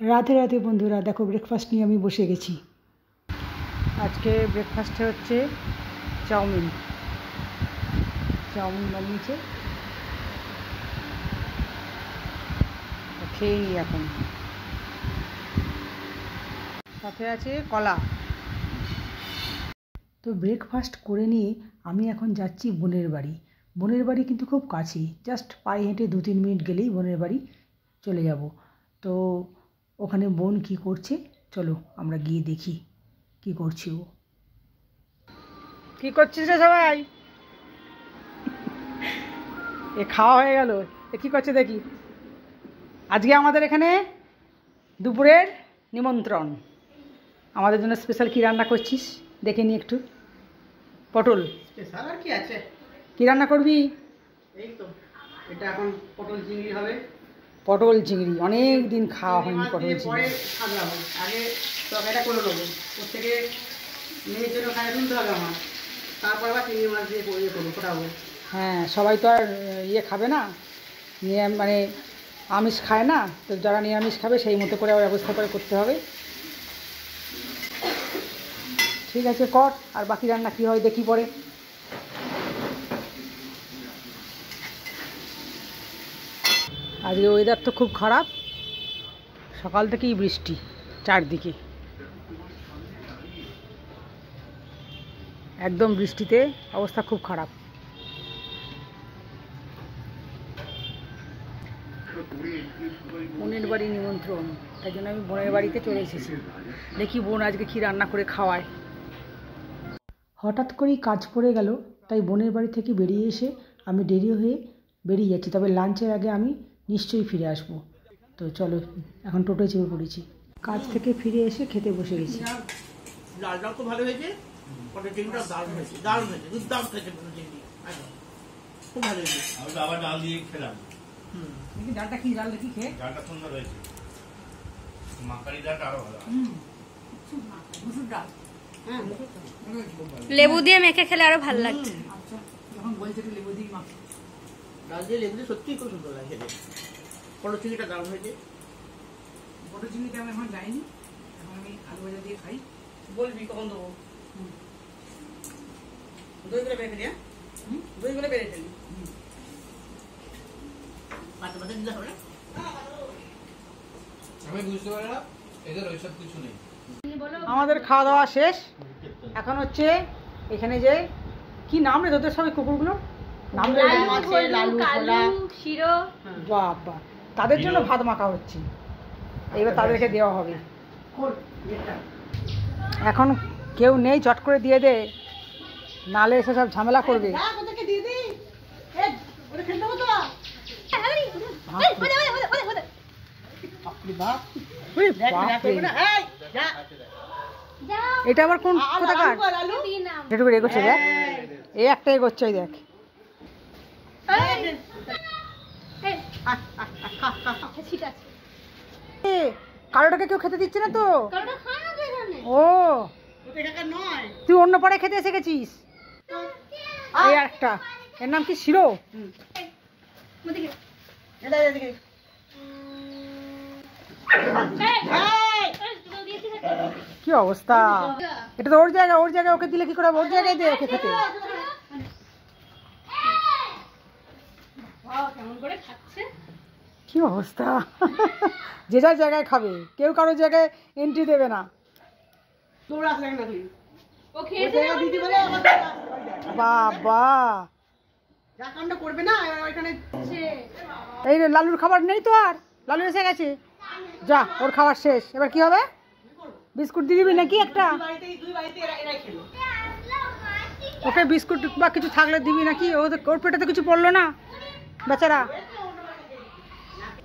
রাধে রাধে বন্ধুরা, দেখো ব্রেকফাস্ট নিয়ে আমি বসে গেছি। আজকে ব্রেকফাস্টে হচ্ছে চাউমিন বানিয়েছে, খেয়ে নিই এখন। সাথে আছে কলা। তো ব্রেকফাস্ট করে নিয়ে আমি এখন যাচ্ছি বোনের বাড়ি। বোনের বাড়ি কিন্তু খুব কাছেই, জাস্ট পায়ে হেঁটে 2-3 মিনিট গেলেই বোনের বাড়ি চলে যাব। তো ওখানে বোন কি করছে চলো আমরা গিয়ে দেখি কি করছি। ও কি করছিস রে সবাই? এ খাওয়া হয়ে গেল, এ কি করছে দেখি। আজকে আমাদের এখানে দুপুরের নিমন্ত্রণ। আমাদের জন্য স্পেশাল কি রান্না করছিস দেখে নি একটু। পটল স্পেশাল আর কি আছে? কি রান্না করবি? এই তো এটা এখন পটল চিংড়ি হবে। পটল চিংড়ি অনেক দিন খাওয়া হয়নি। পটল পরে চিংড়ি সাজাবো, আগে তরকারিটা করে নেবো। ওর থেকে মেয়ের জন্য খাই তুলতে হবে আমার, তারপর আবার চিংড়ি মাছ দিয়ে ইয়ে করবো, ফোটাবো। হ্যাঁ, সবাই তো আর ইয়ে খাবে না, মানে আমিষ খায় না, তো যারা নিরামিষ খাবে সেই মতো করে ব্যবস্থা করে করতে হবে। ঠিক আছে কর, আর বাকি রান্না কী হয় দেখি পরে। আজকে ওয়েদার তো খুব খারাপ, সকাল থেকেই বৃষ্টি চারদিকে, একদম বৃষ্টিতে অবস্থা খুব খারাপ। বোনের বাড়ি নিমন্ত্রণ, তাই জন্য আমি বোনের বাড়িতে চলে এসেছি। দেখি বোন আজকে কী রান্না করে খাওয়ায়। হঠাৎ করেই কাজ পড়ে গেল, তাই বোনের বাড়ি থেকে বেরিয়ে এসে আমি দেরি হয়ে বেরিয়ে যাচ্ছি। তবে লাঞ্চের আগে আমি নিশ্চয়ই ফিরে আসব। তো চলো, এখন টোটোয় চেপে পড়েছি। কাজ থেকে ফিরে এসে খেতে বসে গেছি। ডালটাও তো ভালো হয়েছে, পটল চিংড়িটাও দারুণ হয়েছে, দারুণ হয়েছে, দুর্দান্ত হয়েছে পটল চিংড়ি, খুব ভালো হয়েছে। আমি তো আবার ডাল দিয়ে খেলাম। ডালটা কি ডাল দেখি খেয়ে? ডালটা সুন্দর হয়েছে, মাখারি ডালটা আরো ভালো। মুসুর ডাল, লেবু দিয়ে মেখে খেলে আরো ভালো লাগছে। আচ্ছা, যখন বলছে একটু লেবু দিয়ে মাখো। ডাল দিয়ে লেবু দিয়ে সত্যিই খুব সুন্দর লাগে। পটল চিংড়িটা দারুণ হয়েছে। পটল চিংড়িতে আমি এখন যাইনি, এখন আমি আলু ভাজা দিয়ে খাই। বলবি কখন দেবো? দইগুলো বেড়ে ফেলি, দইগুলো বেড়ে ফেলি, পাতে পাতে দিতে হবে না। আমি বুঝতে পারি না এদের ওইসব কিছু নেই। আমাদের খাওয়া দাওয়া শেষ, এখন হচ্ছে এখানে যে কি নাম রে তোদের সবাই কুকুরগুলো নাম রে? বাবা, তাদের জন্য ভাত মাখা হচ্ছে, এইবার তাদেরকে দেওয়া হবে। এখন কেউ নেই, চট করে দিয়ে দে, নালে এসে সব ঝামেলা করবে। এটা আবার কোন কোথাকার? একটু করে এগোচ্ছে দেখ, এই একটা এগোচ্ছে, ওই দেখ। কালোটাকে কেউ খেতে দিচ্ছে না তো? ও, তুই অন্য পাড়ায় খেতে এসে গেছিস। এই একটা, এর নাম কি শিরো? কি অবস্থা, এটা তো ওর জায়গা, ওর জায়গায় ওকে দিলে কি করে? ওর জায়গায় দে ওকে খেতে। কি অবস্থা, যে যার জায়গায় খাবে, কেউ কারোর জায়গায় এন্ট্রি দেবে না। বাবা, এই লালুর খাবার নেই তো, আর লালু এসে গেছে, যা ওর খাবার শেষ। এবার কি হবে? বিস্কুট দিয়ে দিবি নাকি একটা? ওকে বিস্কুট বা কিছু থাকলে দিবি নাকি? ওর পেটে তো কিছু পড়লো না বেচারা।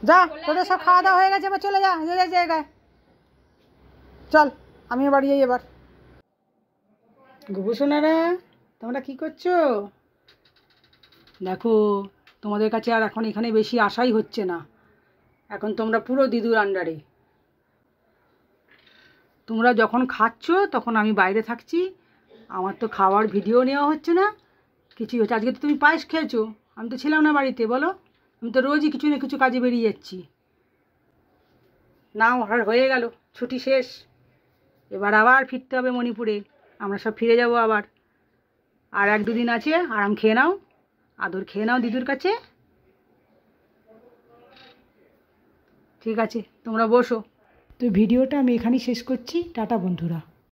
যা, তোদের সব খাওয়া দাওয়া হয়ে গেছে, এবার চলে যা যে যার জায়গায়। চল, আমিও বাড়ি যাই এবার। গোবুসোনারা, তোমরা কি করছো? দেখো, তোমাদের কাছে আর এখন এখানে বেশি আশাই হচ্ছে না, এখন তোমরা পুরো দিদুর আন্ডারে। তোমরা যখন খাচ্ছ তখন আমি বাইরে থাকছি, আমার তো খাওয়ার ভিডিও নেওয়া হচ্ছে না, কিছুই হচ্ছে। আজকে তো তুমি পায়েস খেয়েছো, আমি তো ছিলাম না বাড়িতে, বলো? আমি তো রোজই কিছু না কিছু কাজে বেরিয়ে যাচ্ছি। নাও হয়ে গেল, ছুটি শেষ। এবার আবার ফিরতে হবে মণিপুরে, আমরা সব ফিরে যাব আবার। আর 1-2 দিন আছে, আরাম খেয়ে নাও, আদর খেয়ে নাও দিদুর কাছে। ঠিক আছে, তোমরা বসো। তো ভিডিওটা আমি এখানেই শেষ করছি। টাটা বন্ধুরা।